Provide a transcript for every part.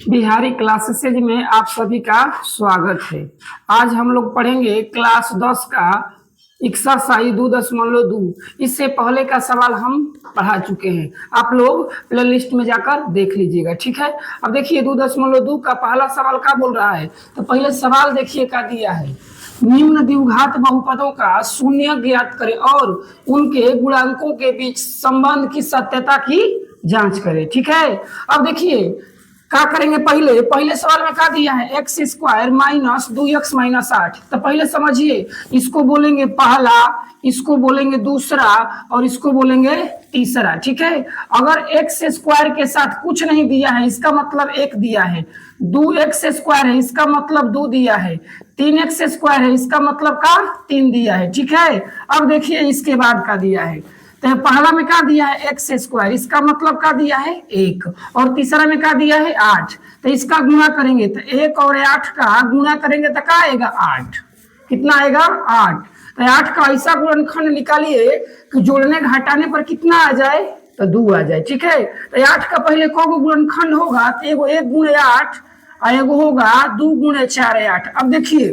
Bihari classes में आप सभी का स्वागत है। आज हम लोग पढ़ेंगे क्लास 10 का एक्सरसाइज 2.2। इससे पहले का सवाल हम पढ़ा चुके हैं, आप लोग प्लेलिस्ट में जाकर देख लीजिएगा, ठीक है। अब देखिए 2.2 का पहला सवाल क्या बोल रहा है, तो पहले सवाल देखिए क्या दिया है। निम्न द्विघात बहुपदों का शून्य ज्ञात करें और उनके गुणांकों के बीच संबंध की सत्यता की जांच करें, ठीक है। अब देखिए क्या करेंगे, पहले सवाल में क्या दिया है, x square minus 2x minus 8। तो पहले समझिए, इसको बोलेंगे पहला, इसको बोलेंगे दूसरा और इसको बोलेंगे तीसरा, ठीक है। अगर एक्स स्क्वायर के साथ कुछ नहीं दिया है इसका मतलब एक दिया है, 2x स्क्वायर है इसका मतलब 2 दिया है, 3x स्क्वायर है इसका मतलब का 3 दिया है, ठीक है। अब देखिए इसके बाद का दिया है, तो पहला में क्या दिया है एक्स स्क्वायर, इसका मतलब क्या दिया है 1, और तीसरा में क्या दिया है 8। तो इसका गुणा करेंगे तो 1 और 8 का गुणा करेंगे तो क्या आएगा 8। कितना आएगा 8। तो 8 का ऐसा गुणनखंड निकालिए कि जोड़ने घटाने पर कितना आ जाए तो 2 आ जाए, ठीक है। तो 8 का पहले कौन गुणनखंड होगा, तो एगो 1 गुणे 8 और एगो होगा 2 गुणे 4 है 8। अब देखिए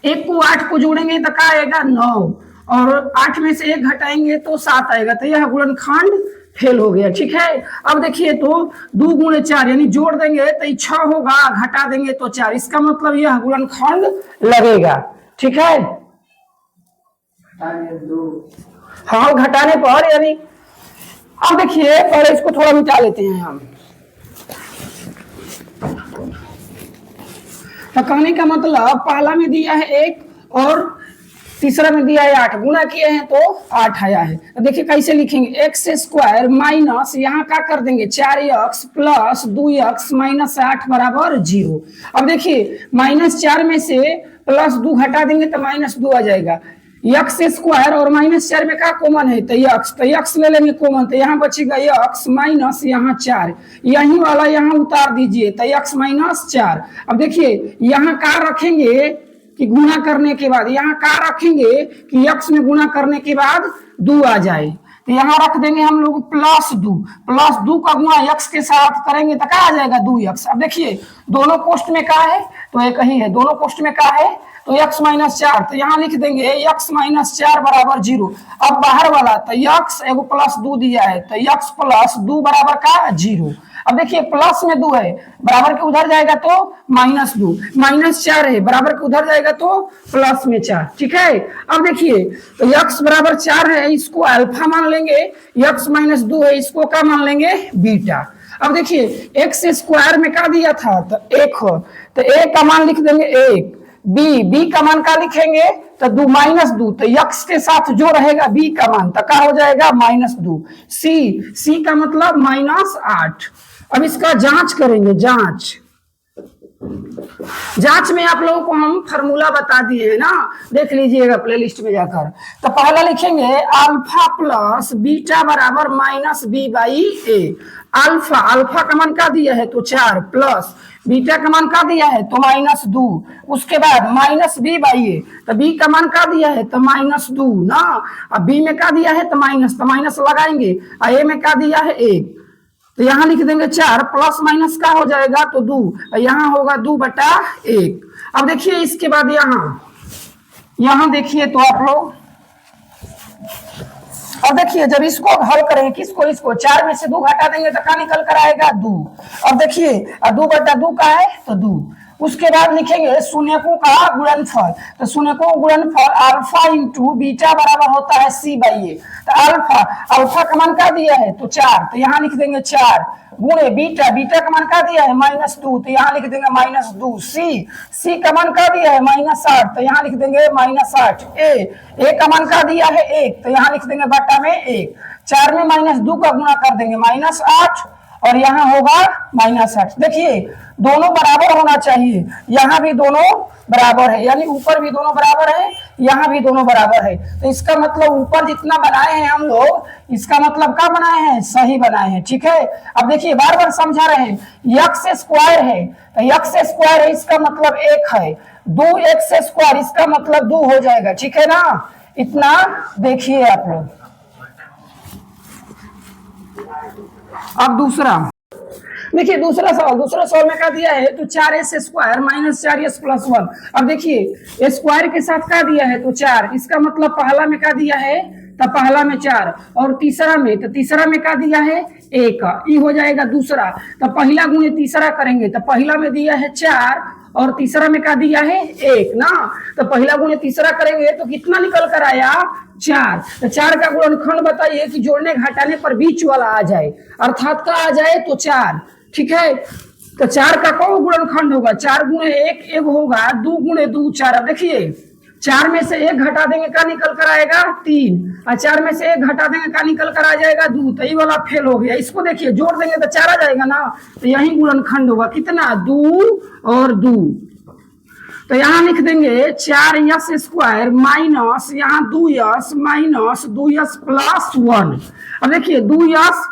1 को 8 को जोड़ेंगे तो क्या आएगा 9, और 8 में से 1 घटाएंगे तो 7 आएगा, तो यह गुणनखंड फेल हो गया, ठीक है। अब देखिए तो 2 गुणे 4 यानी जोड़ देंगे तो 6 होगा, घटा देंगे तो 4, इसका मतलब यह गुणनखंड लगेगा, ठीक है। हाँ घटाने पर यानी, अब देखिए पहले इसको थोड़ा मिटा लेते हैं हम। तो कहने का मतलब पहला में दिया है 1 और तीसरा में दिया है 8, गुणा किए हैं तो 8 आया है। तो देखिए कैसे लिखेंगे, एक्स स्क्वायर माइनस यहाँ क्या कर देंगे 4x प्लस 2x माइनस 8 बराबर 0। अब देखिए -4 में से +2 घटा देंगे तो -2 आ जाएगा। एक्स स्क्वायर और -4 में क्या कॉमन है तो यक्स ले लेंगे कॉमन, तो यहाँ बचेगा यक्स माइनस यहाँ 4, यही वाला यहाँ उतार दीजिए तो यक्स माइनस 4। अब देखिए यहाँ क्या रखेंगे कि गुणा करने के बाद, यहाँ क्या रखेंगे कि यक्स में गुणा करने के बाद 2 आ जाए, तो यहाँ रख देंगे हम लोग +2 का गुणा यक्स के साथ करेंगे तो क्या आ जाएगा 2x। अब देखिए दोनों कोष्ठ में क्या है तो एक ही है, दोनों कोष्ठ में क्या है तो x माइनस 4, तो यहाँ लिख देंगे x माइनस 4 बराबर 0। अब बाहर वाला तो x एगो +2 दिया है तो x प्लस 2 बराबर का 0। अब देखिए प्लस में 2 है, बराबर के उधर जाएगा तो -2, -4 है बराबर के उधर जाएगा तो प्लस में 4, ठीक है। अब देखिए तो x बराबर 4 है, इसको अल्फा मान लेंगे, x माइनस 2 है इसको क्या मान लेंगे बीटा। अब देखिए एक्स स्क्वायर में क्या दिया था तो 1 हो, तो a का मान लिख देंगे 1, b का मान क्या लिखेंगे तो 2 -2, तो यक्स के साथ जो रहेगा b का मान तो क्या हो जाएगा -2, c का मतलब -8। अब इसका जांच करेंगे, जांच में आप लोगों को हम फार्मूला बता दिए है ना, देख लीजिएगा प्लेलिस्ट में जाकर। तो पहला लिखेंगे अल्फा प्लस बीटा बराबर -b/a। अल्फा का मान क्या दिया है तो 4, प्लस बीटा का मान क्या दिया है तो -2, उसके बाद -b/a, तो b का मान क्या दिया है तो -2 ना। अब b में क्या दिया है तो माइनस लगाएंगे, और a में क्या दिया है 1, तो यहाँ लिख देंगे 4, प्लस माइनस का हो जाएगा तो 2, यहाँ होगा 2/1। अब देखिए इसके बाद यहाँ देखिए तो आप लोग, अब देखिए जब इसको हल करेंगे इसको 4 में से 2 घटा देंगे तो क्या निकल कर आएगा 2। अब देखिए 2/2 का है तो 2। उसके बाद लिखेंगे शून्यकों का गुणनफल, तो शून्यकों का गुणनफल अल्फा इंटू बीटा बराबर होता है c/a। तो अल्फा का मान क्या दिया है तो 4, तो यहाँ लिख देंगे 4 गुणे बीटा का मान क्या दिया है -2, तो यहाँ लिख देंगे -2। सी का मान क्या दिया है -8, तो यहाँ लिख देंगे -8। ए का मान क्या दिया है 1, तो यहाँ लिख देंगे बटा में 1। 4 में -2 का गुणा कर देंगे -8, और यहाँ होगा -8। देखिए दोनों बराबर होना चाहिए, यहाँ भी दोनों बराबर है, यानी ऊपर भी दोनों बराबर है, यहाँ भी दोनों बराबर है, तो इसका मतलब ऊपर जितना बनाए हैं हम लोग, इसका मतलब क्या बनाए हैं सही बनाए हैं, ठीक है। अब देखिए बार बार समझा रहे हैं, यक्स स्क्वायर है तो यक्स स्क्वायर है इसका मतलब 1 है, 2x स्क्वायर इसका मतलब 2 हो जाएगा, ठीक है ना। इतना देखिए आप लोग। अब दूसरा देखिए दूसरा सवाल में क्या दिया है, तो 4s square minus 4s plus 1। अब देखिए स्क्वायर के साथ क्या दिया है, तो 4, इसका मतलब पहला में क्या दिया है, तो पहला में 4 और तीसरा में क्या दिया है 1, ये हो जाएगा दूसरा। तो पहला गुणे तीसरा करेंगे तो पहला में दिया है 4 और तीसरा में क्या दिया है 1 ना। तो पहला गुणे तीसरा करेंगे तो कितना निकल कर आया 4। तो 4 का गुणनखंड बताइए कि जोड़ने घटाने पर बीच वाला आ जाए, अर्थात का आ जाए तो 4। ठीक है, तो 4 का कौन गुणनखंड होगा, 4 गुणे 1 1 होगा, 2 गुणे 2 4। अब देखिए 4 में से 1 घटा देंगे क्या निकल कर आएगा 3, और 4 में से 1 घटा देंगे क्या निकल कर आ जाएगा 2। तो ये वाला फेल हो गया। इसको देखिए जोड़ देंगे तो 4 आ जाएगा ना, तो यही गुणनखंड होगा कितना 2 और 2। तो यहाँ लिख देंगे 4s स्क्वायर माइनस यहाँ 2s माइनस 2s प्लस 1। अब देखिए 2s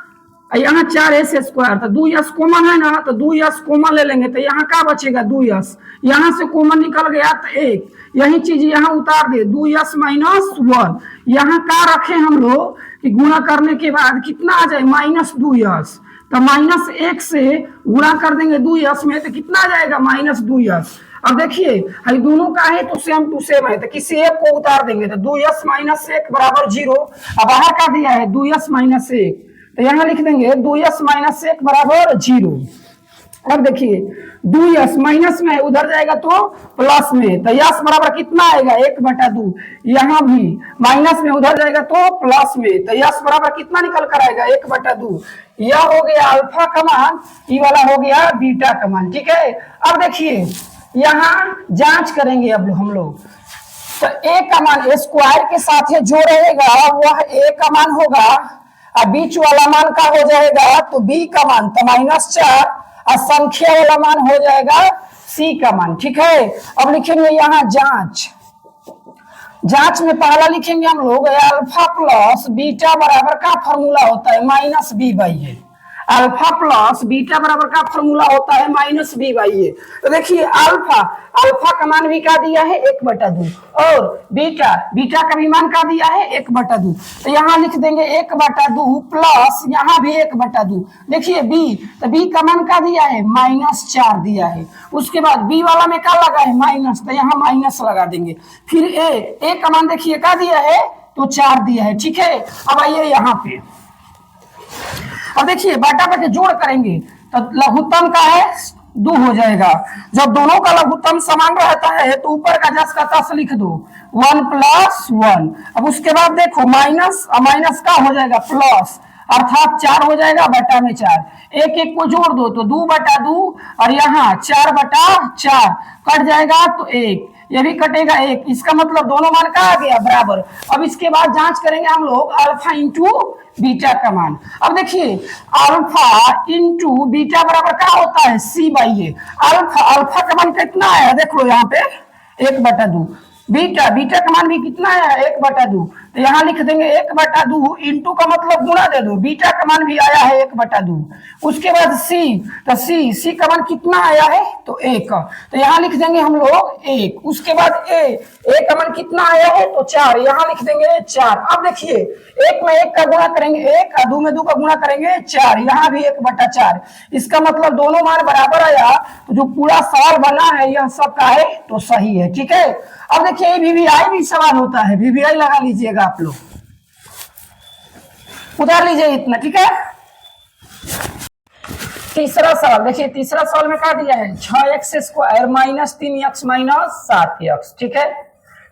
यहाँ 4s स्क्वायर, तो 2s कॉमन है ना, तो 2s कॉमन ले लेंगे तो यहाँ क्या बचेगा 2s, यहाँ से कॉमन निकल गया तो 1, यही चीज यहाँ उतार दे 2s माइनस 1। यहाँ क्या रखे हम लोग कि गुणा करने के बाद कितना आ जाए माइनस 2s, तो माइनस 1 से गुणा कर देंगे 2s में तो कितना आ जाएगा माइनस 2s। अब देखिए ये दोनों का है तो सेम टू सेम है, तो किसी एक को उतार देंगे तो 2s माइनस 1 बराबर 0। अब बाहर का दिया है 2s माइनस 1, तो यहाँ लिख देंगे 2s माइनस 1 बराबर 0। अब देखिए 2s माइनस में उधर जाएगा तो प्लस में, तो यस बराबर कितना आएगा 1/2। यहाँ भी माइनस में उधर जाएगा तो प्लस में, तो यस बराबर कितना निकल कर आएगा 1/2। यह हो गया अल्फा का मान, ये वाला हो गया बीटा का मान। ठीक है, अब देखिए यहाँ जांच करेंगे अब हम लोग, तो a का मान स्क्वायर के साथ जो रहेगा वह a का मान होगा, और बीच वाला मान का हो जाएगा तो b का मान तो -4, और संख्या वाला मान हो जाएगा c का मान। ठीक है, अब लिखेंगे यहाँ जांच में पहला लिखेंगे हम लोग अल्फा प्लस बीटा बराबर का फॉर्मूला होता है -b/a। अल्फा प्लस बीटा बराबर का फॉर्मूला होता है -b/a। तो देखिए अल्फा का मान भी क्या दिया है 1/2, और बीटा का भी मान क्या दिया है 1/2। तो यहाँ लिख देंगे 1/2 प्लस यहाँ भी 1/2। देखिए तो b का मान क्या दिया है -4 दिया है, उसके बाद b वाला में क्या लगा है माइनस, तो यहाँ माइनस लगा देंगे। फिर a का मान देखिए क्या दिया है तो 4 दिया है। ठीक है, अब आइए यहाँ पे, अब देखिए बाटा जोड़ करेंगे तो लघुत्तम का है 2 हो जाएगा। जब दोनों का लघुत्तम समान रहता है तो ऊपर का जस का तस लिख दो 1 + 1। अब उसके बाद देखो माइनस का हो जाएगा प्लस, अर्थात 4 हो जाएगा बटा में 4, 1 1 को जोड़ दो तो 2/2, और यहाँ 4/4 कट जाएगा तो 1, ये भी कटेगा 1, इसका मतलब दोनों मान का आ गया बराबर। अब इसके बाद जांच करेंगे हम लोग अल्फा इंटू बीटा का मान। अब देखिए अल्फा इंटू बीटा बराबर क्या होता है c/a। अल्फा का मान कितना आया देख लो यहाँ पे 1/2, बीटा का मान भी कितना है 1/2, तो यहाँ लिख देंगे 1/2 इंटू का मतलब गुणा दे दो, बीटा का मान भी आया है 1/2। उसके बाद तो सी का मान कितना आया है तो 1, तो यहाँ लिख देंगे हम लोग 1। उसके बाद ए का मान कितना आया है तो 4, यहाँ लिख देंगे 4। अब देखिए 1 में 1 का गुणा करेंगे 1, और 2 में 2 का गुणा करेंगे 4, यहाँ भी 1/4। इसका मतलब दोनों मान बराबर आया, तो जो पूरा सवाल बना है यह सब का है तो सही है। ठीक है, अब देखिए वीवीआई भी सवाल होता है, वीवीआई लगा लीजिएगा आप लोग, उतार लीजिए इतना। ठीक है, तीसरा सवाल देखिए, तीसरा सवाल में क्या दिया है 6x square minus 3x minus 7x। ठीक है,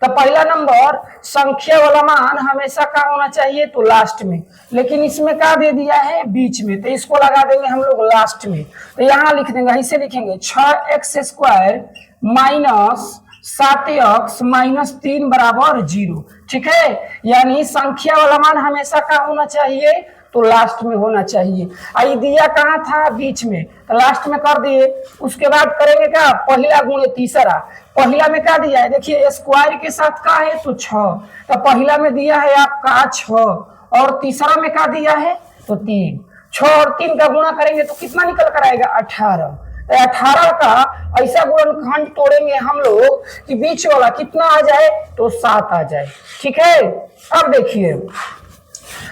तो पहला नंबर संख्या वाला मान हमेशा क्या होना चाहिए तो लास्ट में, लेकिन इसमें क्या दे दिया है बीच में, तो इसको लगा देंगे हम लोग लास्ट में। तो यहाँ लिख देंगे, ऐसे लिखेंगे 6x square minus 7x minus 3 बराबर 0। ठीक है, यानी संख्या वाला मान हमेशा क्या होना चाहिए तो लास्ट में होना चाहिए। आई दिया कहाँ था बीच में, तो लास्ट में कर दिए। उसके बाद करेंगे क्या पहला गुणे तीसरा, पहला में क्या दिया है देखिए स्क्वायर के साथ क्या है तो 6, तो पहला में दिया है आपका 6, और तीसरा में क्या दिया है तो 3। 6 और 3 का गुणा करेंगे तो कितना निकल कर आएगा 18। 18 का ऐसा गुणनखंड तोड़ेंगे हम लोग कि बीच वाला कितना आ जाए तो 7 आ जाए। ठीक है, अब देखिए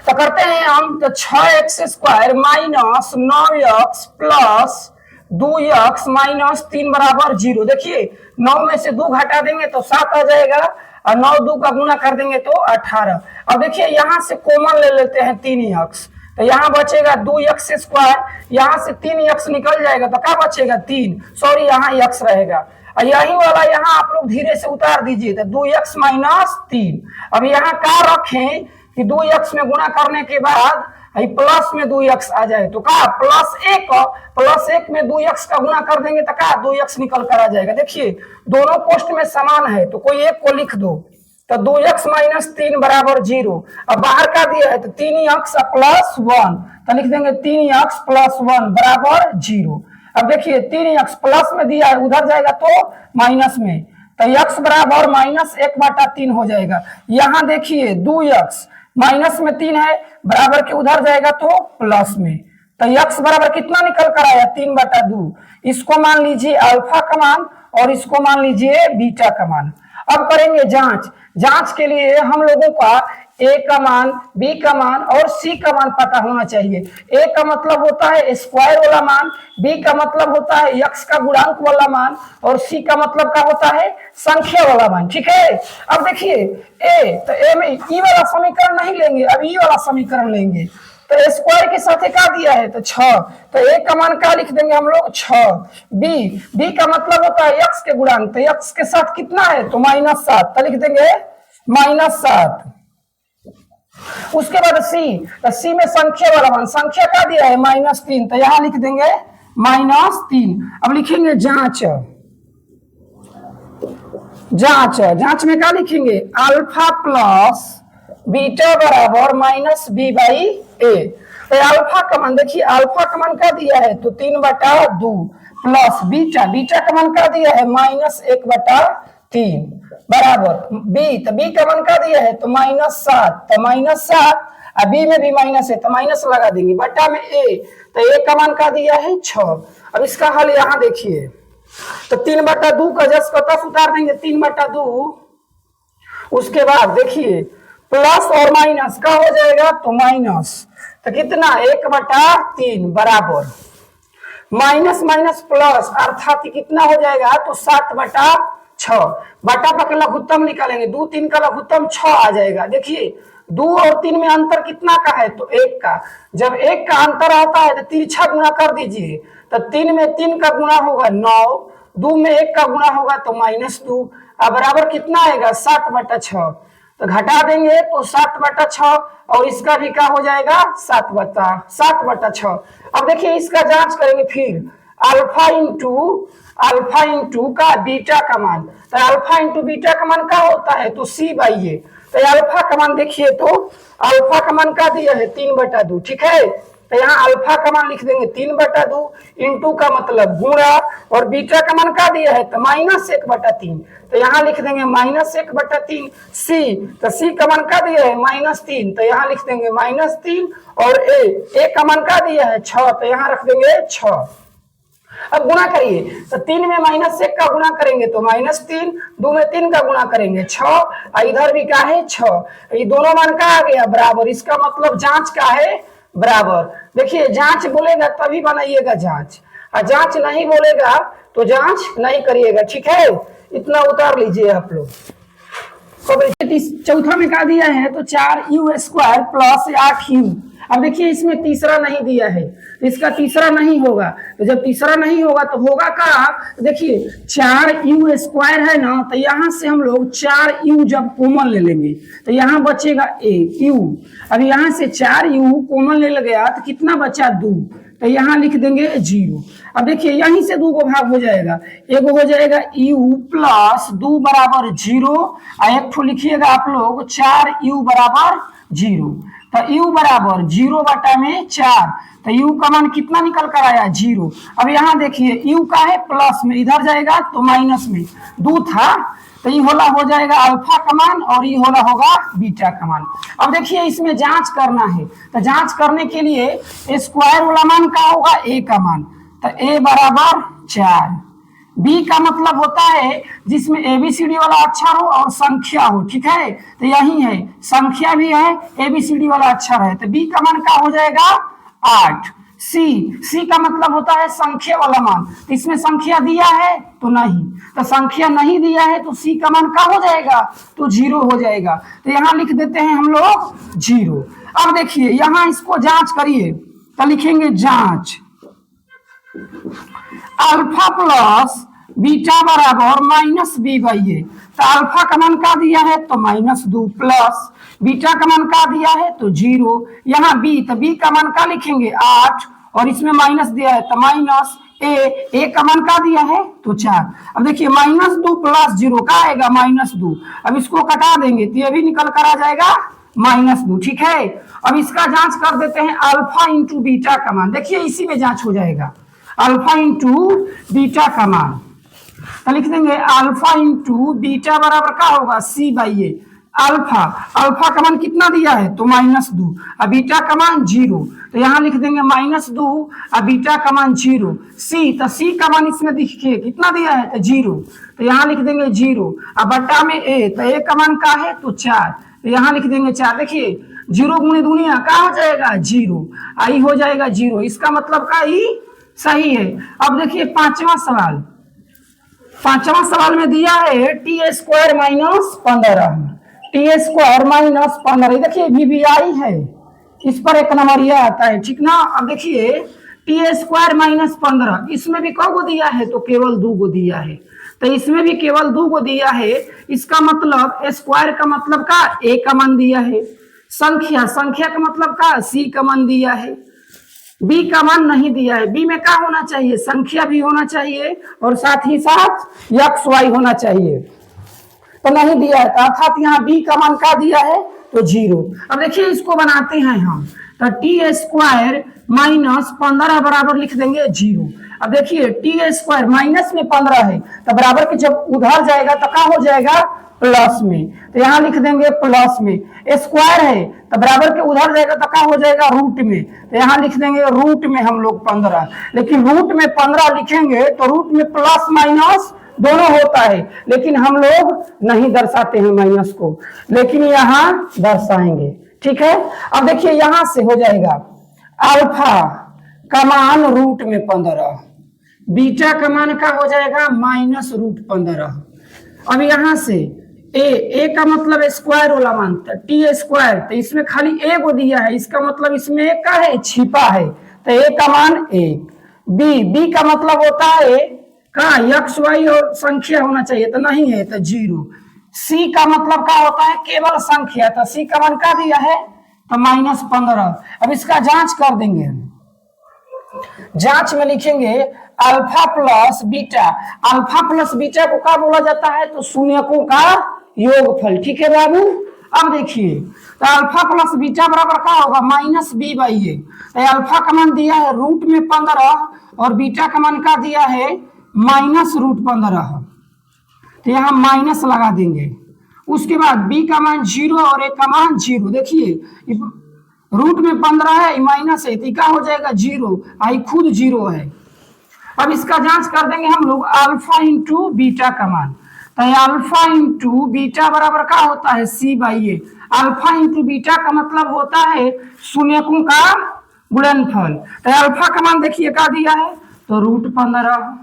तो करते हैं हम, तो 6x² minus 9x plus 2x minus 3 बराबर 0। देखिए 9 में से 2 घटा देंगे तो 7 आ जाएगा, और 9 2 का गुना कर देंगे तो 18। अब देखिए यहां से कॉमन ले लेते हैं 3x, तो यहाँ बचेगा 2x², यहाँ से 3x निकल जाएगा तो क्या बचेगा 3, सॉरी यहाँ x रहेगा, और यही वाला यहाँ आप लोग धीरे से उतार दीजिए, तो 2x माइनस 3। अब यहाँ क्या रखें कि 2x में गुणा करने के बाद प्लस में 2x आ जाए, तो क्या +1 में 2x का गुणा कर देंगे तो क्या 2x निकल कर आ जाएगा। देखिए दोनों पोस्ट में समान है तो कोई एक को लिख दो, तो 2x माइनस 3 बराबर 0। अब बाहर का दिया है तो 3x प्लस 1, तो लिख देंगे 3x प्लस 1 बराबर 0। अब देखिए 3x प्लस में दिया है, उधर जाएगा तो माइनस में, तो x बराबर -1/3 हो जाएगा। यहाँ देखिए 2x माइनस में 3 है, बराबर के उधर जाएगा तो प्लस में, तो x बराबर कितना निकल कर आया 3/2। इसको मान लीजिए अल्फा का मान और इसको मान लीजिए बीटा का मान। अब करेंगे जांच के लिए हम लोगों का a का मान, b का मान और c का मान पता होना चाहिए। a का मतलब होता है स्क्वायर वाला मान, b का मतलब होता है x का गुणांक वाला मान, और c का मतलब क्या होता है संख्या वाला मान। ठीक है, अब देखिए a, तो a में e वाला समीकरण नहीं लेंगे, अब e वाला समीकरण लेंगे। तो स्क्वायर के साथ क्या दिया है तो 6, तो a का मान क्या लिख देंगे हम लोग 6। b का मतलब होता है x के गुणांक, तो x के साथ कितना है तो -7, तो लिख देंगे -7। उसके बाद c, तो c में संख्या वाला मान, संख्या क्या दिया है -3, तो यहां लिख देंगे -3। अब लिखेंगे जांच में क्या लिखेंगे अल्फा प्लस बीटा बराबर -b/a। तो अल्फा का मान, देखिए अल्फा का मान क्या दिया है तो 3/2 प्लस बीटा का मान क्या दिया है -1/3 बराबर b, तो b का मान क्या दिया है तो -7, तो -7, और b में भी माइनस है तो माइनस लगा देंगे, बटा में a, तो a का मान क्या दिया है 6। अब इसका हल यहाँ देखिए, तो 3/2 का जस को तस उतार देंगे 3/2। उसके बाद देखिए प्लस और माइनस का हो जाएगा तो माइनस, तो कितना 1/3 बराबर माइनस प्लस, अर्थात कितना हो जाएगा तो 7/6। बटा का लघुत्तम निकालेंगे, 2 3 का लघुत्तम 6 आ जाएगा। देखिए 2 और 3 में अंतर कितना का है तो 1 का, जब 1 का अंतर आता है तो तिरछा गुणा कर दीजिए, तो 3 में 3 का गुणा होगा 9, 2 में 1 का गुणा होगा तो -2, अब बराबर कितना आएगा 7/6। तो घटा देंगे तो 7/6, और इसका भी क्या हो जाएगा 7/6। अब देखिए इसका जांच करेंगे फिर, अल्फा इंटू का बीटा का मान, तो अल्फा इंटू बीटा का मान क्या होता है तो c/a। तो अल्फा का मान देखिए, तो अल्फा का मान क्या दिया है 3/2। ठीक है, तो यहाँ अल्फा का मान लिख देंगे 3/2, इंटू का मतलब गुणा, और बीटा का मान क्या दिया है तो -1/3, तो यहाँ लिख देंगे -1/3। तो c का मान क्या दिया है -3, तो यहाँ लिख देंगे -3, और a का मान क्या दिया है 6, तो यहाँ रख देंगे 6। अब गुणा करिए, तो 3 में -1 का गुणा करेंगे तो -3, 2 में 3 का गुणा करेंगे 6, और इधर भी क्या है 6, ये दोनों मान का आ गया बराबर। इसका मतलब जांच का है बराबर। देखिए जांच बोलेगा तभी बनाइएगा जांच, और जांच नहीं बोलेगा तो जांच नहीं करिएगा। ठीक है, इतना उतार लीजिए आप लोग। चौथा में क्या दिया है तो 4u² प्लस 8u। अब देखिए इसमें तीसरा नहीं दिया है, इसका तीसरा नहीं होगा, तो जब तीसरा नहीं होगा तो होगा क्या, देखिए 4u² है ना, तो यहाँ से हम लोग 4u जब कॉमन ले लेंगे तो यहाँ बचेगा u। अब यहाँ से 4u कॉमन ले गया तो कितना बचा 2, तो यहाँ लिख देंगे 0। अब देखिए यहीं से 2 को भाग हो जाएगा, एक हो जाएगा u प्लस 2 बराबर 0, और एक ठो लिखिएगा आप लोग 4u बराबर 0। तो u बराबर 0/4, तो u का मान कितना निकल कर आया 0। अब यहाँ देखिए u का है प्लस में, इधर जाएगा तो माइनस में 2 था, तो ये होला हो जाएगा अल्फा का मान, और ये होला होगा बीटा का मान। अब देखिए इसमें जांच करना है, तो जांच करने के लिए स्क्वायर वाला मान क्या होगा a का मान, तो a बराबर 4, बी का मतलब होता है जिसमें एबीसीडी वाला अक्षर हो और संख्या हो, ठीक है, तो यही है, संख्या भी है, एबीसीडी वाला अक्षर है, तो बी का मान क्या हो जाएगा 8। सी का मतलब होता है संख्या वाला मान, तो इसमें संख्या दिया है तो नहीं, तो संख्या नहीं दिया है तो सी का मान क्या हो जाएगा, तो 0 हो जाएगा, तो यहाँ लिख देते हैं हम लोग 0। अब देखिए यहाँ इसको जांच करिए, तो लिखेंगे जांच अल्फा प्लस बीटा बराबर माइनस बी बाई ए, तो अल्फा का मान क्या दिया है तो -2 प्लस बीटा का मान क्या दिया है तो 0, यहाँ बी, तो बी का मान क्या लिखेंगे 8 और इसमें माइनस दिया है तो माइनस ए का मान क्या दिया है तो 4। अब देखिए -2 प्लस 0 क्या आएगा -2, अब इसको कटा देंगे तो ये भी निकल कर आ जाएगा -2, ठीक है। अब इसका जांच कर देते हैं अल्फा इंटू बीटा का मान, देखिए इसी में जांच हो जाएगा, अल्फा इंटू बीटा का मान, तो लिख देंगे अल्फा इंटू बीटा बराबर क्या होगा सी बाई ए, अल्फा का मान कितना दिया है तो -2 और बीटा का मान 0, तो यहाँ लिख देंगे -2 और बीटा का मान 0। सी, तो सी का मान इसमें देखिए कितना दिया है तो 0, तो यहाँ लिख देंगे 0 और बट्टा में ए, तो ए का मान क्या है तो 4, तो यहाँ लिख देंगे 4। देखिए 0 गुणे दुनिया क्या हो जाएगा 0, आई हो जाएगा 0, इसका मतलब का ही सही है। अब देखिए पांचवा सवाल में दिया है टी स्क्वायर -15, टी स्क्वायर -15, देखिए वीवीआई है, इस पर 1 नंबर यह आता है, ठीक ना। अब देखिए टी स्क्वायर -15, इसमें भी कौ दिया है तो केवल 2 गो दिया है, तो इसमें भी केवल 2 गो दिया है, इसका मतलब स्क्वायर का मतलब का ए का मान दिया है, संख्या का मतलब का सी का मान दिया है, बी का मान नहीं दिया है, बी में क्या होना चाहिए संख्या भी होना चाहिए और साथ ही साथ एक्स वाई होना चाहिए, तो नहीं दिया है, अर्थात यहाँ बी का मान क्या दिया है तो 0। अब देखिए इसको बनाते हैं हम, तो टी स्क्वायर -15 बराबर लिख देंगे 0। अब देखिए टी स्क्वायर माइनस में 15 है, तो बराबर के जब उधर जाएगा तो क्या हो जाएगा प्लस में, तो यहाँ लिख देंगे प्लस में, स्क्वायर है तो बराबर के उधर जाएगा तो क्या हो जाएगा रूट में, तो यहाँ लिख देंगे रूट में हम लोग 15, लेकिन रूट में 15 लिखेंगे तो रूट में प्लस माइनस दोनों होता है, लेकिन हम लोग नहीं दर्शाते हैं माइनस को, लेकिन यहाँ दर्शाएंगे, ठीक है। अब देखिए यहाँ से हो जाएगा अल्फा का मान रूट में 15, बीटा का मान का हो जाएगा -√15। अब यहाँ से ए का मतलब स्क्वायर वाला मान था टी स्क्वायर, तो इसमें खाली ए को दिया है, इसका मतलब इसमें एक का है छिपा है, तो ए का मान 1। बी का मतलब होता है कहा एक्स वाई और संख्या होना चाहिए, तो नहीं है तो 0। सी का मतलब क्या होता है केवल संख्या, तो सी का मान क्या दिया है तो -15। अब इसका जांच कर देंगे, जांच में लिखेंगे alpha plus beta, alpha plus beta को क्या बोला जाता है तो शून्यकों का योगफल, ठीक है बाबू। अब देखिए तो अल्फा प्लस बीटा बराबर क्या होगा -b बाई ए, तो अल्फा का मान दिया है रूट में 15 और बीटा का मान क्या दिया है -√15, तो यहाँ माइनस लगा देंगे। उसके बाद बी का मान 0 और ए का मान 0, देखिए रूट में 15 है माइनस है तो क्या हो जाएगा 0, आई खुद 0 है। अब इसका जांच कर देंगे हम लोग अल्फा इंटू बीटा का मान, तो अल्फा इंटू बीटा बराबर क्या होता है C by A, alpha into beta का मतलब होता है शून्यकों का गुणनफल, तो अल्फा का मान देखिए क्या दिया है तो √15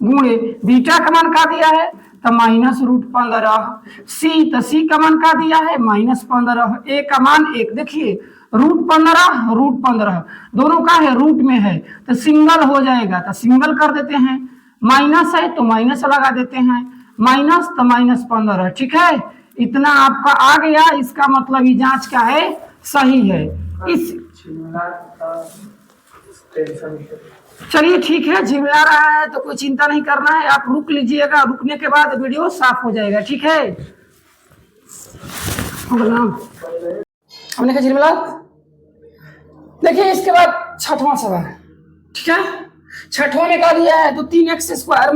गुणे बीटा का मान क्या दिया है तो -√15, सी का मान क्या दिया है -15, ए का मान 1, देखिए √15 दोनों का है रूट में है तो सिंगल हो जाएगा, तो सिंगल कर देते हैं, माइनस है तो माइनस लगा देते हैं, माइनस तो -15, ठीक है। इतना आपका आ गया, इसका मतलब ये जांच क्या है सही है। इस चलिए ठीक है, झिमला रहा है तो कोई चिंता नहीं करना है, आप रुक लीजिएगा, रुकने के बाद वीडियो साफ हो जाएगा, ठीक है। हमने कहा झिमला, देखिए इसके बाद छठवां सवाल, ठीक है। छठवां में क्या दिया है तो 3x² - x - 4,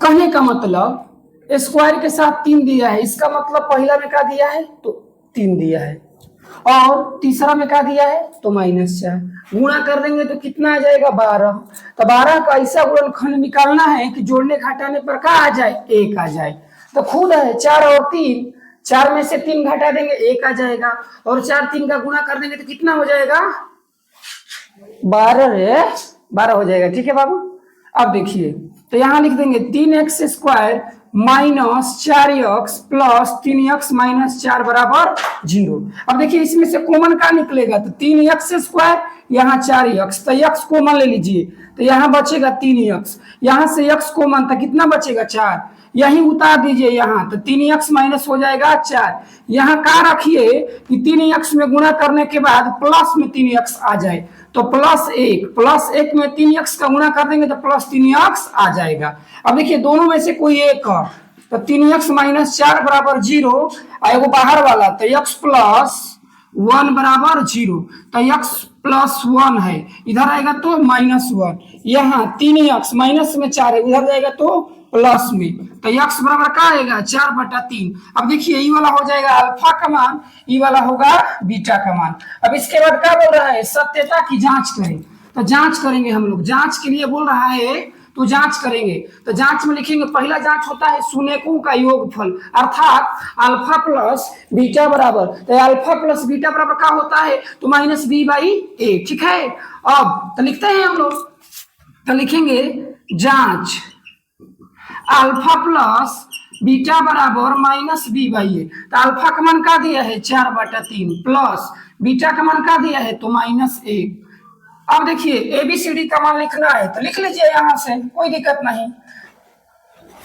कहने का मतलब स्क्वायर के साथ 3 दिया है, इसका मतलब पहला में क्या दिया है तो 3 दिया है, और तीसरा में क्या दिया है तो -4, गुणा कर देंगे तो कितना आ जाएगा 12। तो 12 का ऐसा गुणनखंड निकालना है कि जोड़ने घटाने पर क्या आ जाए 1 आ जाए। तो खुद है 4 और 3, 4 में से 3 घटा देंगे 1 आ जाएगा, और 4 3 का गुणा कर देंगे तो कितना हो जाएगा 12 रे 12 हो जाएगा। ठीक है बाबू। अब देखिए तो यहाँ लिख देंगे 3x² minus 4x plus 3x minus 4 बराबर 0। अब देखिए इसमें से कॉमन का निकलेगा तो 3x², यहाँ 4x, तो x कॉमन ले लीजिए तो यहाँ बचेगा 3x, यहाँ से x कॉमन तो कितना बचेगा 4, यही उतार दीजिए यहाँ तो 3x माइनस हो जाएगा 4। यहाँ का रखिए कि 3x में गुणा करने के बाद प्लस में 3x आ जाए तो +1 में 3x का गुणा कर देंगे तो +3x आ जाएगा। अब देखिए दोनों में से कोई एक तो 3x माइनस 4 बराबर 0, और वो बाहर वाला तो x प्लस 1 बराबर 0, तो x प्लस 1 है इधर आएगा तो -1, यहाँ 3x माइनस में 4 है उधर जाएगा तो प्लस में, तो x बराबर क्या आएगा 4/3। अब देखिए ये वाला हो जाएगा अल्फा का मान, ये वाला होगा बीटा का मान। अब इसके बाद क्या बोल रहा है सत्यता की जांच करें, तो जांच करेंगे हम लोग, जांच के लिए बोल रहा है तो जांच करेंगे। तो जांच में लिखेंगे पहला जांच होता है शून्यकों का योगफल, अर्थात अल्फा प्लस बीटा बराबर, तो अल्फा प्लस बीटा बराबर क्या होता है तो -b/a। ठीक है। अब तो लिखते हैं हम लोग, तो लिखेंगे जांच अल्फा प्लस बीटा बराबर -b/a। तो अल्फा का मान का दिया है 4/3 प्लस बीटा का मान का दिया है तो -1। अब देखिए ABCD का मान लिखना है तो लिख लीजिए यहाँ से, कोई दिक्कत नहीं।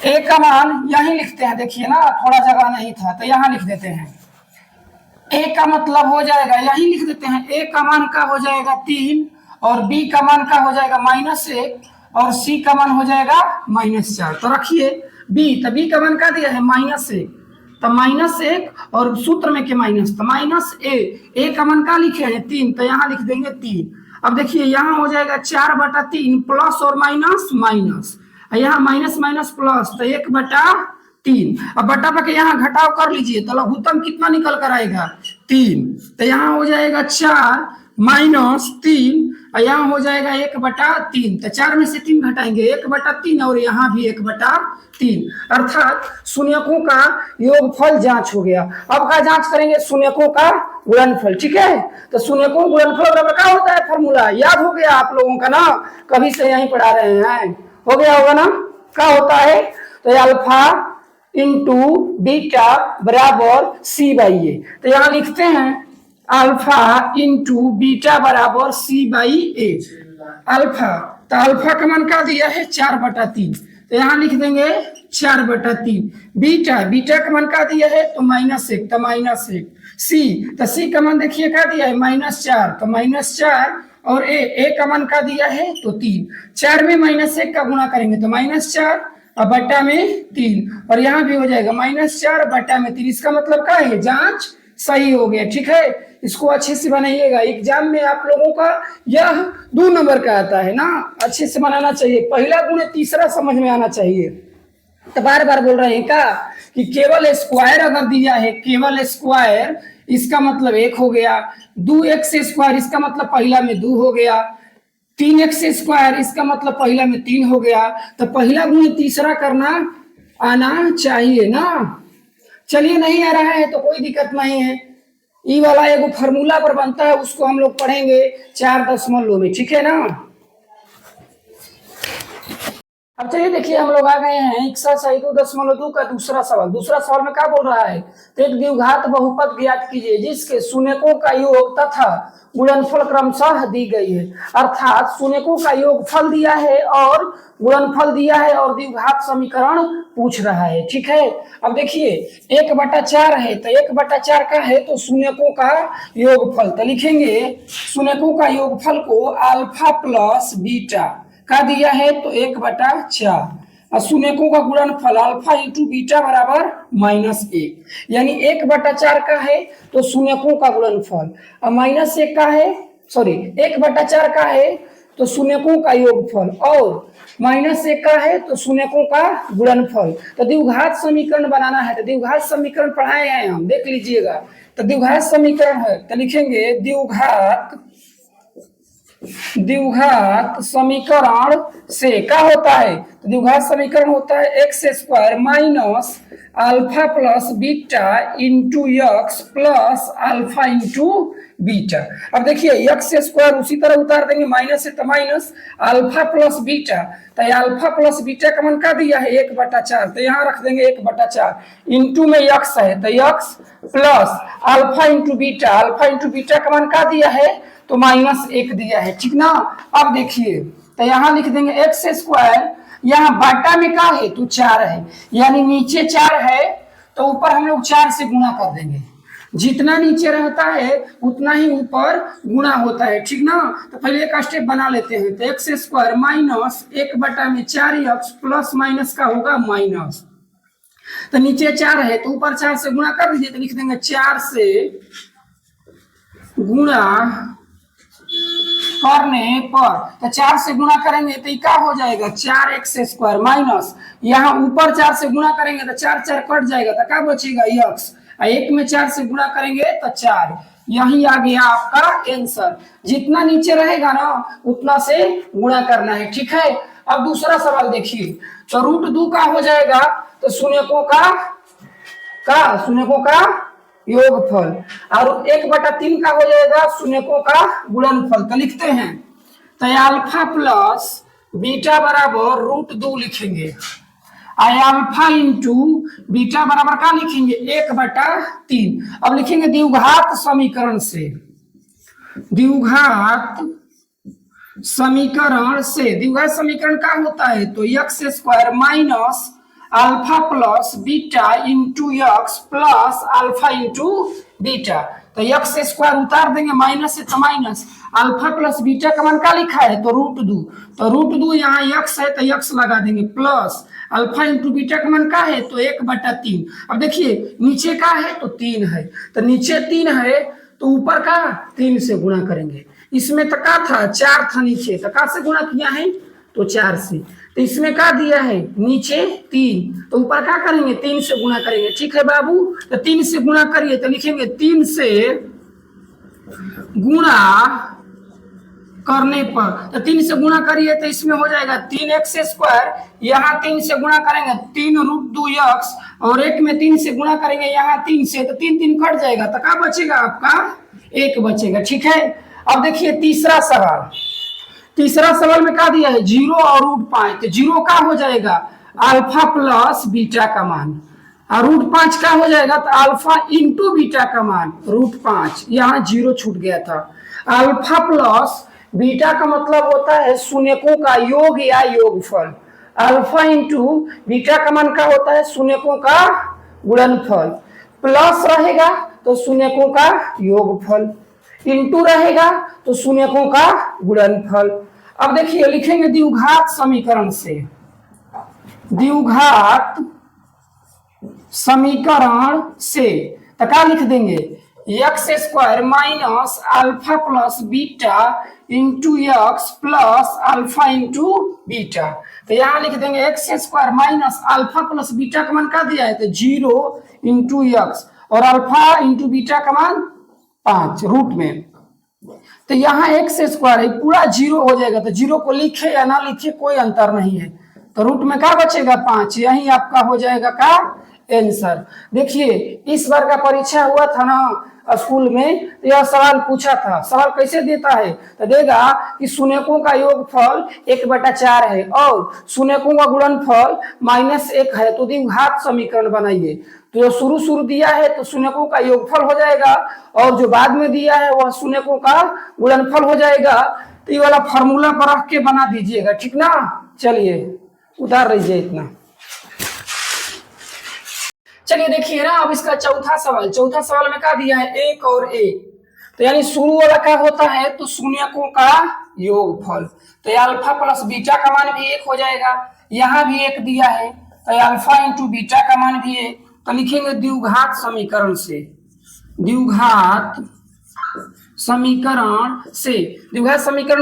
ए का मान यही लिखते हैं, देखिए ना थोड़ा जगह नहीं था तो यहाँ लिख देते हैं। ए का मतलब हो जाएगा यही लिख देते हैं, ए का मान का हो जाएगा 3 और बी का मान का हो जाएगा -1 और सी का मान हो जाएगा -4। तो रखिए बी, तो बी का मान का दिया है -1, तो -1 और सूत्र में के माइनस तो -a का मान का लिखे हैं 3, तो यहाँ लिख देंगे 3। अब देखिए यहाँ हो जाएगा 4/3 प्लस और माइनस माइनस, यहाँ माइनस माइनस प्लस तो 1/3। अब बटा पर यहाँ घटाव कर लीजिए तो लघुत्तम कितना निकल कर आएगा 3, तो यहाँ हो जाएगा 4 -3 और यहाँ हो जाएगा 1/3। तो 4 में से 3 घटाएंगे 1/3 और यहाँ भी 1/3, अर्थात शून्यकों का योगफल जांच हो गया। अब का जांच करेंगे शून्यकों का गुणनफल। ठीक है, तो शून्यकों गुणनफल बराबर क्या होता है फॉर्मूला याद हो गया आप लोगों का ना, कभी से यहीं पढ़ा रहे हैं, हो गया होगा ना। क्या होता है तो अल्फा इंटू बीटा बराबर c/a। तो यहाँ लिखते हैं अल्फा इंटू बीटा बराबर c/a। अल्फा तो अल्फा का मान क्या दिया है 4/3, तो यहाँ लिख देंगे 4/3। बीटा, बीटा का मान क्या दिया है तो -1, तो -1। सी, तो सी का मान देखिए क्या दिया है -4, तो -4 और ए का मान का दिया है तो 3। 4 में -1 का गुणा करेंगे तो -4 और बट्टा में 3, और यहाँ भी हो जाएगा -4 बट्टा में 3। इसका मतलब क्या है जांच सही हो गया। ठीक है, इसको अच्छे से बनाइएगा, एग्जाम में आप लोगों का यह 2 नंबर का आता है ना, अच्छे से बनाना चाहिए। पहला गुण तीसरा समझ में आना चाहिए। तो बार बार बोल रहे हैं क्या कि केवल स्क्वायर अगर दिया है, केवल स्क्वायर इसका मतलब 1 हो गया, 2x² इसका मतलब पहला में 2 हो गया, 3x² इसका मतलब पहला में 3 हो गया। तो पहला गुण तीसरा करना आना चाहिए ना। चलिए नहीं आ रहा है तो कोई दिक्कत नहीं है, ई वाला एगो फार्मूला पर बनता है उसको हम लोग पढ़ेंगे 4 में। ठीक है ना। अब चलिए देखिए हम लोग आ गए हैं एक्सरसाइज 2.2 का दूसरा सवाल। दूसरा सवाल में क्या बोल रहा है तो एक द्विघात बहुपद ज्ञात कीजिए जिसके शून्यकों का योग तथा गुणनफल क्रमशः दी गई है, अर्थात शून्यकों का योगफल दिया है और गुणनफल दिया है और द्विघात समीकरण पूछ रहा है। ठीक है, अब देखिए 1/4 है तो 1/4 का है तो शून्यकों का योगफल, तो लिखेंगे शून्यकों का योगफल को अल्फा प्लस बीटा का दिया है तो 1/4 और शून्यकों का गुणनफल अल्फा इंटू बीटा बराबर -1, यानी 1/4 का है तो शून्यकों का गुणनफल और -1 का है, सॉरी 1/4 का है तो शून्यकों का योगफल और -1 का है तो शून्यकों का गुणनफल। तो द्विघात समीकरण बनाना है, तो द्विघात समीकरण पढ़ाए हैं हम, देख लीजिएगा। तो द्विघात समीकरण है तो लिखेंगे द्विघात समीकरण से क्या होता है, तो द्विघात समीकरण होता है x square minus alpha plus beta into x plus alpha into beta. अब देखिए एक्स स्क्वायर उसी तरह उतार देंगे, माइनस है तो माइनस, अल्फा प्लस बीटा, तो अल्फा प्लस बीटा का मान का दिया है 1/4, तो यहाँ रख देंगे 1/4, इंटू में एक्स है तो x plus alpha into beta, alpha into beta का मान का दिया है तो -1 दिया है, ठीक ना। अब देखिए तो यहाँ लिख देंगे एक्स स्क्वायर, यहाँ बाटा में क्या है तो 4 है, यानी नीचे 4 है तो ऊपर हम लोग 4 से गुणा कर देंगे, जितना नीचे रहता है उतना ही ऊपर गुणा होता है, ठीक ना। तो पहले एक स्टेप बना लेते हैं, तो x square minus 1/4x plus minus का होगा माइनस, तो नीचे 4 है तो ऊपर 4 से गुणा कर दीजिए, तो लिख देंगे 4 से गुणा करने पर, तो 4 से गुणा करेंगे तो क्या हो जाएगा 4x² माइनस, यहाँ ऊपर 4 से गुणा करेंगे तो 4 4 कट जाएगा तो क्या बचेगा x, 1 में 4 से गुणा करेंगे तो 4, यही आ गया आपका आंसर। जितना नीचे रहेगा ना उतना से गुणा करना है, ठीक है। अब दूसरा सवाल देखिए, तो √2 का हो जाएगा तो शून्यकों का योगफल, और 1/3 का हो जाएगा शून्यकों का गुणनफल। तो लिखते हैं तो अल्फा प्लस बीटा बराबर √2 लिखेंगे, अल्फा इंटू बीटा बराबर का लिखेंगे 1/3। अब लिखेंगे द्विघात समीकरण से, द्विघात समीकरण का होता है तो x² minus alpha plus beta into x plus alpha into beta, तो x² उतार देंगे, माइनस से तो माइनस, अल्फा प्लस बीटा का मान का लिखा है तो √2, तो √2 यहाँ x है तो x लगा देंगे, प्लस अल्फा इंटू बीटा का मान का है तो 1/3। अब देखिए नीचे का है तो 3 है, तो नीचे 3 है तो ऊपर का 3 से गुणा करेंगे, इसमें तो का था 4 था नीचे, तो का से गुणा किया है तो 4 से, तो इसमें का दिया है नीचे 3 तो ऊपर का करेंगे 3 से गुणा करेंगे, ठीक है बाबू। तो 3 से गुणा करिए तो लिखेंगे 3 से गुणा करने पर, तो 3 से गुणा करिए तो इसमें हो जाएगा 3x², यहाँ 3 से गुणा करेंगे 3√2x, और 1 में 3 से गुणा करेंगे यहाँ 3 से, तो 3 3 कट जाएगा तो क्या बचेगा आपका 1 बचेगा, ठीक है। अब देखिए तीसरा सवाल में क्या दिया है 0 और √5, तो 0 का हो जाएगा अल्फा प्लस बीटा का मान, और √5 का हो जाएगा तो अल्फा इंटू बीटा का मान √5, यहाँ 0 छूट गया था। अल्फा प्लस बीटा का मतलब होता है शून्यकों का योग या योगफल, अल्फा इंटू बीटा का मान का होता है शून्यकों का गुणनफल, प्लस रहेगा तो शून्यकों का योगफल, इंटू रहेगा तो शून्यकों का गुणनफल। अब देखिए लिखेंगे द्विघात समीकरण से, द्विघात समीकरण से तो क्या लिख देंगे x² minus alpha plus beta into x plus alpha into beta, तो यहाँ लिख देंगे x² minus alpha plus beta का मान का दिया है तो 0 इंटू एक्स, और अल्फा इंटू बीटा का मान 5 रूट में, तो यहाँ x² है पूरा 0 हो जाएगा, तो 0 को लिखे या ना लिखे कोई अंतर नहीं है, तो रूट में क्या बचेगा 5, यही आपका हो जाएगा का आंसर। देखिए इस बार का परीक्षा हुआ था ना स्कूल में, तो यह सवाल पूछा था, सवाल कैसे देता है तो देगा कि शून्यकों का योगफल 1/4 है और शून्यकों का गुणनफल -1 है, तो द्विघात समीकरण बनाइए। तो जो शुरू दिया है तो शून्यकों का योगफल हो जाएगा, और जो बाद में दिया है वह शून्यकों का गुणनफल हो जाएगा, तो ये वाला फार्मूला पर रख के बना दीजिएगा, ठीक ना। चलिए उतार लीजिए इतना। चलिए देखिए ना अब इसका चौथा सवाल में क्या दिया है 1 और 1, तो यानी शुरू वाला क्या होता है तो शून्यकों का योगफल, तो अल्फा प्लस बीटा का मान भी 1 हो जाएगा, यहाँ भी 1 दिया है तो अल्फा इंटू बीटा का मान भी 1, तो लिखेंगे द्विघात समीकरण से, द्विघात समीकरण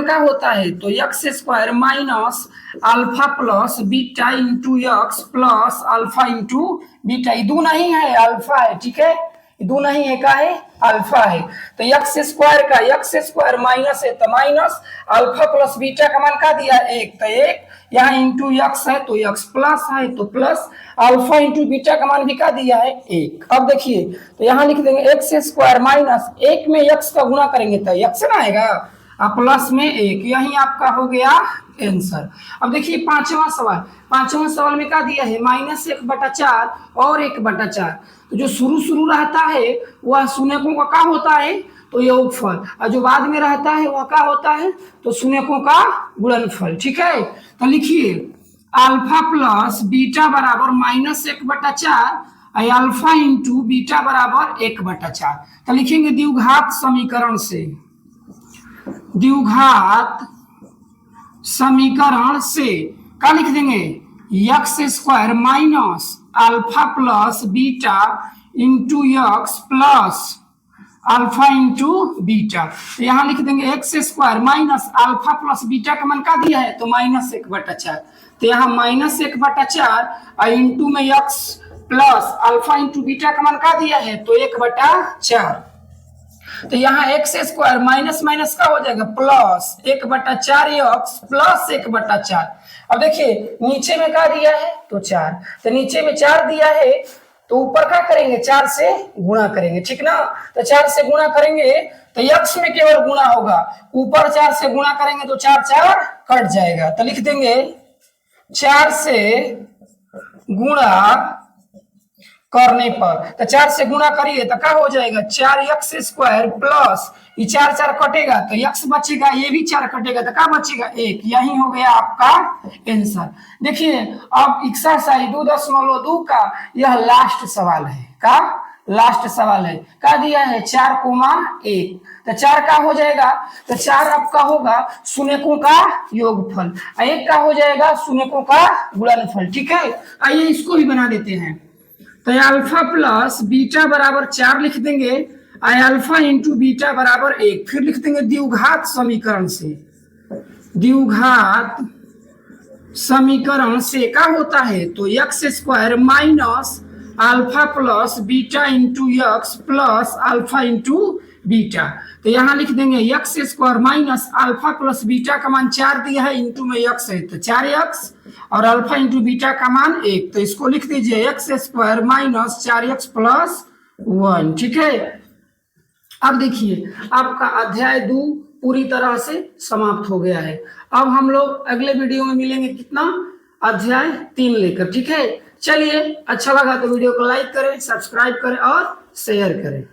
का होता है तो x² minus alpha plus beta into x plus alpha into beta, ये 2 नहीं है अल्फा है, ठीक है, दो नहीं है, का है अल्फा है। तो एक्स स्क्वायर माइनस है तो माइनस, अल्फा प्लस बीटा का मान का दिया एक, तो एक, यहाँ इंटू एक्स है तो एक्स प्लस है तो प्लस, अल्फा इंटू बीटा का मान भी का दिया है एक। अब देखिए तो यहाँ लिख देंगे एक्स स्क्वायर माइनस, एक में एक्स का गुणा करेंगे तो एक्स ना आएगा, प्लस में एक, यही आपका हो गया आंसर। अब देखिए पांचवा सवाल में क्या दिया है, माइनस 1/4 और 1/4। तो जो शुरू रहता है वह शून्यकों का क्या होता है, तो योगफल, और जो बाद में रहता है वह क्या होता है, तो शून्यकों का गुणनफल। ठीक है, तो लिखिए अल्फा प्लस बीटा बराबर -1/4, अल्फा इंटू बीटा बराबर 1/4। तो लिखेंगे द्विघात समीकरण से क्या लिख देंगे, x square minus alpha plus beta into x plus alpha into beta. तो यहाँ लिख देंगे x square minus alpha plus beta का मान का दिया है, तो -1/4। तो यहाँ -1/4 इंटू में x plus alpha into beta का मान का दिया है, तो 1/4। तो यहाँ एक्स स्क्वायर माइनस माइनस का हो जाएगा प्लस 1/4 एक्स प्लस 1/4। अब देखिए नीचे में क्या दिया है, तो 4, तो नीचे में 4 दिया है तो ऊपर क्या करेंगे, 4 से गुणा करेंगे, ठीक ना। तो 4 से गुणा करेंगे तो एक्स में केवल गुणा होगा, ऊपर 4 से गुणा करेंगे तो 4 4 कट जाएगा। तो लिख देंगे 4 से गुणा करने पर, तो 4 से गुणा करिए तो क्या हो जाएगा, 4x स्क्वायर प्लस, ये 4 4 कटेगा तो x बचेगा, ये भी 4 कटेगा तो क्या बचेगा, 1। यही हो गया आपका आंसर। देखिए अब एक्सरसाइज 2.2 का यह लास्ट सवाल है, का लास्ट सवाल है, क्या दिया है 4,1। तो 4 का हो जाएगा, तो 4 आपका होगा शून्यकों का योगफल, 1 का हो जाएगा शून्यकों का गुणनफल। ठीक है, आइए इसको भी बना देते हैं। तो अल्फा प्लस बीटा बराबर 4 लिख देंगे, अल्फा इंटू बीटा बराबर 1। फिर लिख देंगे द्विघात समीकरण से क्या होता है, तो x square minus alpha plus beta into x plus alpha into beta. तो यहाँ लिख देंगे x square minus alpha plus beta का मान 4 दिया है, इंटू में एक्स है तो 4x, और अल्फा इंटू बीटा का मान 1। तो इसको लिख दीजिए x square minus 4x plus 1। ठीक है, अब देखिए आपका अध्याय 2 पूरी तरह से समाप्त हो गया है। अब हम लोग अगले वीडियो में मिलेंगे कितना, अध्याय 3 लेकर। ठीक है, चलिए अच्छा लगा तो वीडियो को लाइक करें, सब्सक्राइब करें और शेयर करें।